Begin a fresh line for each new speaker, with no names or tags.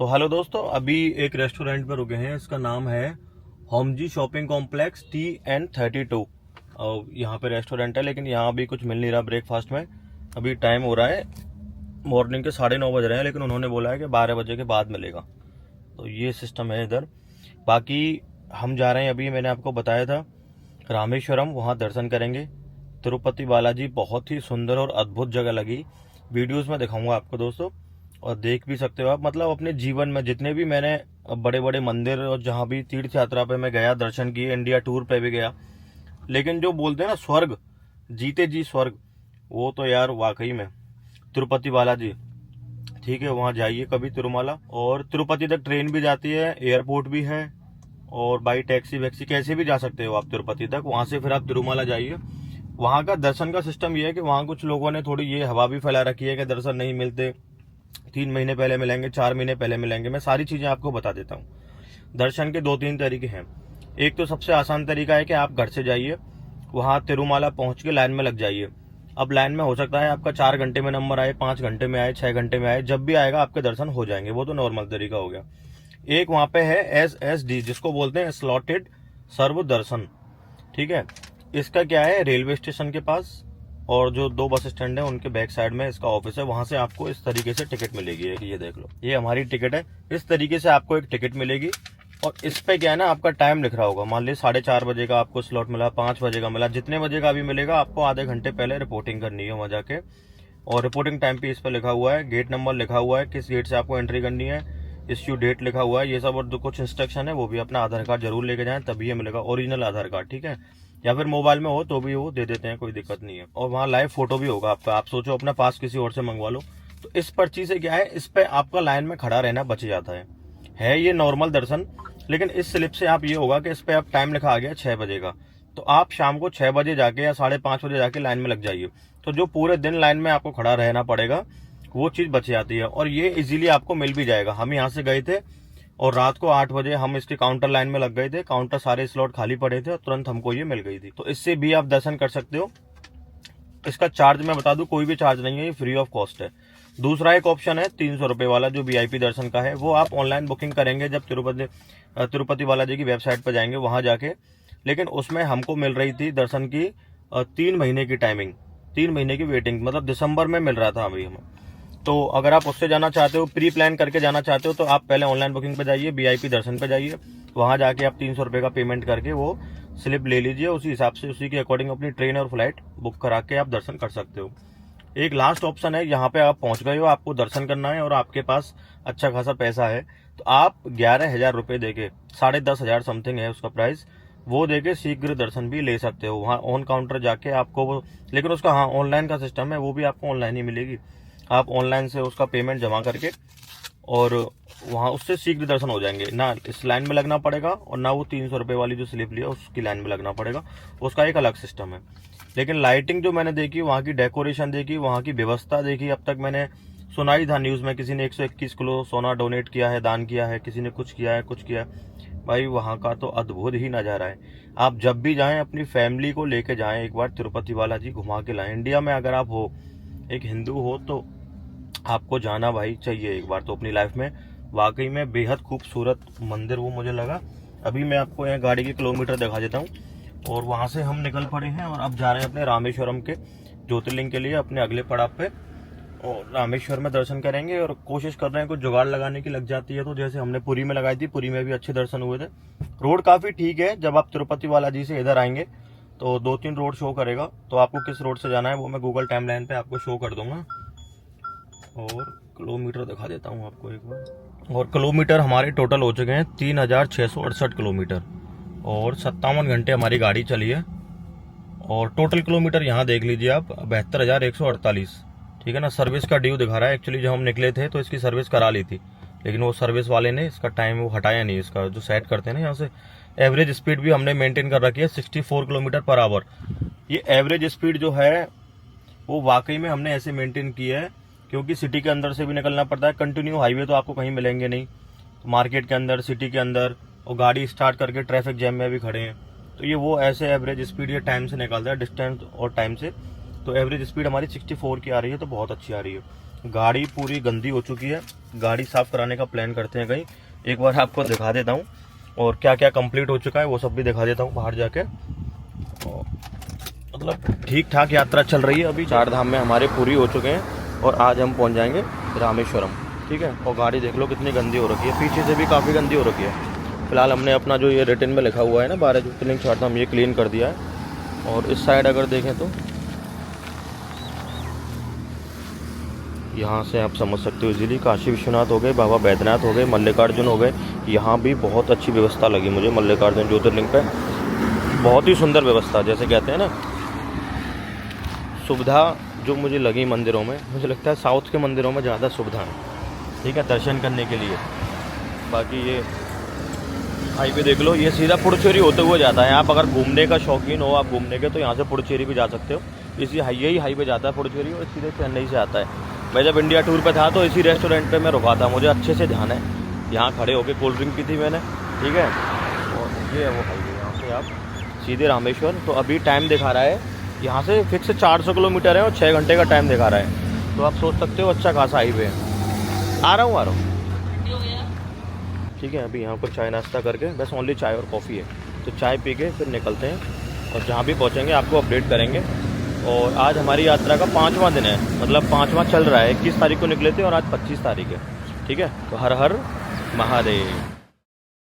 Hello दोस्तों, अभी एक रेस्टोरेंट पर रुके हैं। इसका नाम है होमजी शॉपिंग कॉम्प्लेक्स TN32। और यहाँ पे रेस्टोरेंट है, लेकिन यहाँ अभी कुछ मिल नहीं रहा ब्रेकफास्ट में। अभी टाइम हो रहा है मॉर्निंग के 9:30 बज रहे हैं, लेकिन उन्होंने बोला है कि 12 बजे के बाद मिलेगा। तो ये सिस्टम है इधर। बाकी हम जा रहे हैं, अभी मैंने आपको बताया था रामेश्वरम, वहाँ दर्शन करेंगे। तिरुपति बालाजी बहुत ही सुंदर और अद्भुत जगह लगी। वीडियोस में दिखाऊंगा आपको दोस्तों, और देख भी सकते हो आप। मतलब अपने जीवन में जितने भी मैंने बड़े बड़े मंदिर और जहाँ भी तीर्थ यात्रा पे मैं गया, दर्शन किए, इंडिया टूर पे भी गया, लेकिन जो बोलते हैं ना स्वर्ग, जीते जी स्वर्ग, वो तो यार वाकई में तिरुपति बालाजी। ठीक है, वहाँ जाइए कभी तिरुमाला। और तिरुपति तक ट्रेन भी जाती है, एयरपोर्ट भी है, और बाई टैक्सी वैक्सी कैसे भी जा सकते हो आप तिरुपति तक। वहाँ से फिर आप तिरुमाला जाइए। वहाँ का दर्शन का सिस्टम ये है कि वहाँ कुछ लोगों ने थोड़ी ये हवा भी फैला रखी है कि दर्शन नहीं मिलते, 3 महीने पहले मिलेंगे, 4 महीने पहले मिलेंगे। मैं सारी चीजें आपको बता देता हूँ। दर्शन के 2-3 तरीके हैं। एक तो सबसे आसान तरीका है कि आप घर से जाइए, वहां तिरुमाला पहुंच के लाइन में लग जाइए। अब लाइन में हो सकता है आपका 4 घंटे में नंबर आए, 5 घंटे में आए, 6 घंटे में आए, जब भी आएगा आपके दर्शन हो जाएंगे। वो तो नॉर्मल तरीका हो गया। एक वहां पे है SSD, जिसको बोलते हैं स्लॉटेड सर्व दर्शन। ठीक है, इसका क्या है, रेलवे स्टेशन के पास और जो 2 बस स्टैंड है उनके बैक साइड में इसका ऑफिस है। वहां से आपको इस तरीके से टिकट मिलेगी। ये देख लो, ये हमारी टिकट है। इस तरीके से आपको एक टिकट मिलेगी, और इस पे क्या है ना, आपका टाइम लिख रहा होगा। मान लीजिए 4:30 बजे का आपको स्लॉट मिला, 5 बजे का मिला, जितने बजे का भी मिलेगा, आपको आधे घंटे पहले रिपोर्टिंग करनी है वहां जाके। और रिपोर्टिंग टाइम पे इस पे लिखा हुआ है, गेट नंबर लिखा हुआ है, किस गेट से आपको एंट्री करनी है, इश्यू डेट लिखा हुआ है, ये सब। और जो कुछ इंस्ट्रक्शन है वो भी, अपना आधार कार्ड जरूर लेके जाएं, तभी ये मिलेगा, ओरिजिनल आधार कार्ड। ठीक है, या फिर मोबाइल में हो तो भी वो दे देते हैं, कोई दिक्कत नहीं है। और वहाँ लाइव फोटो भी होगा आपका। आप सोचो अपना पास किसी और से मंगवा लो। तो इस पर्ची से क्या है, इस पे आपका लाइन में खड़ा रहना बच जाता है ये नॉर्मल दर्शन। लेकिन इस स्लिप से आप ये होगा कि इस पे आप टाइम लिखा आ गया 6 बजे का, तो आप शाम को 6 बजे जाके या 5:30 बजे जाके लाइन में लग जाइए। तो जो पूरे दिन लाइन में आपको खड़ा रहना पड़ेगा, वो चीज बच जाती है। और ये इजीली आपको मिल भी जाएगा। हम यहाँ से गए थे और रात को 8 बजे हम इसके काउंटर लाइन में लग गए थे। काउंटर सारे स्लॉट खाली पड़े थे और तुरंत हमको ये मिल गई थी। तो इससे भी आप दर्शन कर सकते हो। इसका चार्ज मैं बता दूं, कोई भी चार्ज नहीं है, ये फ्री ऑफ कॉस्ट है। दूसरा एक ऑप्शन है 300 रुपए वाला, जो VIP दर्शन का है। वो आप ऑनलाइन बुकिंग करेंगे जब तिरुपति बालाजी की वेबसाइट पर जाएंगे, वहां जाके। लेकिन उसमें हमको मिल रही थी दर्शन की 3 महीने की टाइमिंग, 3 महीने की वेटिंग, मतलब दिसंबर में मिल रहा था अभी हमें। तो अगर आप उससे जाना चाहते हो, प्री प्लान करके जाना चाहते हो, तो आप पहले ऑनलाइन बुकिंग पे जाइए, VIP दर्शन पे जाइए। वहां जाके आप 300 रुपए का पेमेंट करके वो स्लिप ले लीजिए। उसी हिसाब से, उसी के अकॉर्डिंग अपनी ट्रेन और फ्लाइट बुक करा के आप दर्शन कर सकते हो। एक लास्ट ऑप्शन है, यहाँ पे आप पहुंच गए हो, आपको दर्शन करना है और आपके पास अच्छा खासा पैसा है, तो आप 11,000 रुपए देके, 10,500 समथिंग है उसका प्राइस, वो देके शीघ्र दर्शन भी ले सकते हो। वहाँ ऑन काउंटर जाके आपको वो, लेकिन उसका हाँ ऑनलाइन का सिस्टम है, वो भी आपको ऑनलाइन ही मिलेगी। आप ऑनलाइन से उसका पेमेंट जमा करके और वहाँ उससे शीघ्र दर्शन हो जाएंगे। ना इस लाइन में लगना पड़ेगा, और ना वो 300 रुपए वाली जो स्लिप लिया उसकी लाइन में लगना पड़ेगा। उसका एक अलग सिस्टम है। लेकिन लाइटिंग जो मैंने देखी, वहाँ की डेकोरेशन देखी, वहाँ की व्यवस्था देखी, अब तक मैंने सुना ही था न्यूज में, किसी ने 121 किलो सोना डोनेट किया है, दान किया है, किसी ने कुछ किया है, कुछ किया है। भाई वहाँ का तो अद्भुत ही नजारा है। आप जब भी जाएं अपनी फैमिली को लेके जाएं, एक बार तिरुपति बालाजी घुमा के लाएं। इंडिया में अगर आप हो, एक हिंदू हो, तो आपको जाना भाई चाहिए एक बार तो अपनी लाइफ में। वाकई में बेहद खूबसूरत मंदिर वो मुझे लगा। अभी मैं आपको यहाँ गाड़ी के किलोमीटर दिखा देता हूँ। और वहां से हम निकल पड़े हैं और अब जा रहे हैं अपने रामेश्वरम के ज्योतिर्लिंग के लिए, अपने अगले पड़ाव पे। और रामेश्वर में दर्शन करेंगे और कोशिश कर रहे हैं कुछ जुगाड़ लगाने की, लग जाती है तो। जैसे हमने पुरी में लगाई थी, पुरी में भी अच्छे दर्शन हुए थे। रोड काफी ठीक है। जब आप तिरुपति बालाजी से इधर आएंगे तो 2-3 रोड शो करेगा, तो आपको किस रोड से जाना है वो मैं गूगल टाइमलाइन पे आपको शो कर दूंगा। और किलोमीटर दिखा देता हूँ आपको एक बार। और किलोमीटर हमारे टोटल हो चुके हैं 3,668 किलोमीटर, और 57 घंटे हमारी गाड़ी चली है। और टोटल किलोमीटर यहाँ देख लीजिए आप, 72,148। ठीक है ना। सर्विस का ड्यू दिखा रहा है। एक्चुअली जब हम निकले थे तो इसकी सर्विस करा ली थी, लेकिन वो सर्विस वाले ने इसका टाइम वो हटाया नहीं, इसका जो सेट करते हैं ना यहाँ से। एवरेज स्पीड भी हमने मेंटेन कर रखी है 64 किलोमीटर पर आवर। ये एवरेज स्पीड जो है वो वाकई में हमने ऐसे मेंटेन की है, क्योंकि सिटी के अंदर से भी निकलना पड़ता है। कंटिन्यू हाईवे तो आपको कहीं मिलेंगे नहीं, तो मार्केट के अंदर, सिटी के अंदर, और गाड़ी स्टार्ट करके ट्रैफिक जैम में भी खड़े हैं, तो ये वो ऐसे एवरेज स्पीड ये टाइम से निकालता है, डिस्टेंस और टाइम से। तो एवरेज स्पीड हमारी 64 की आ रही है, तो बहुत अच्छी आ रही है। गाड़ी पूरी गंदी हो चुकी है, गाड़ी साफ कराने का प्लान करते हैं कहीं। एक बार आपको दिखा देता हूँ और क्या क्या कंप्लीट हो चुका है वो सब भी दिखा देता हूँ बाहर जाके। मतलब ठीक ठाक यात्रा चल रही है। अभी 4 धाम में हमारे पूरी हो चुके हैं और आज हम पहुँच जाएंगे रामेश्वरम, ठीक है। और गाड़ी देख लो कितनी गंदी हो रखी है, पीछे से भी काफ़ी गंदी हो रखी है। फिलहाल हमने अपना जो ये रिटर्न में लिखा हुआ है ना 12 ज्योतिर्लिंग 4 धाम, ये क्लीन कर दिया है। और इस साइड अगर देखें तो यहाँ से आप समझ सकते हो इजीली काशी विश्वनाथ हो गए, बाबा बैद्यनाथ हो गए, मल्लिकार्जुन हो गए। यहाँ भी बहुत अच्छी व्यवस्था लगी मुझे मल्लिकार्जुन ज्योतिर्लिंग पे, बहुत ही सुंदर व्यवस्था। जैसे कहते हैं ना सुविधा जो मुझे लगी मंदिरों में, मुझे लगता है साउथ के मंदिरों में ज़्यादा सुविधा है, ठीक है, दर्शन करने के लिए। बाकी ये हाईवे देख लो, ये सीधा पुडुचेरी होते हुए जाता है। आप अगर घूमने का शौकीन हो, आप घूमने के, तो यहाँ से पुडुचेरी भी जा सकते हो। यही हाईवे जाता है पुडुचेरी और सीधे चेन्नई से आता है। मैं जब इंडिया टूर पे था तो इसी रेस्टोरेंट पे मैं रुका था, मुझे अच्छे से ध्यान है। यहाँ खड़े होके कोल्ड ड्रिंक पी थी मैंने, ठीक है। और ये है वो हाईवे, यहाँ से आप सीधे रामेश्वर। तो अभी टाइम दिखा रहा है यहाँ से फिक्स 400 किलोमीटर है और 6 घंटे का टाइम दिखा रहा है। तो आप सोच सकते हो अच्छा खासा हाईवे है। आ रहा हूँ ठीक है। अभी यहाँ पर चाय नाश्ता करके, बस ओनली चाय और कॉफ़ी है, तो चाय पी के फिर निकलते हैं और जहाँ भी पहुँचेंगे आपको अपडेट करेंगे। और आज हमारी यात्रा का 5वां दिन है, मतलब 5वां चल रहा है। 21 तारीख को निकले थे और आज 25 तारीख है, ठीक है। तो हर हर महादेव।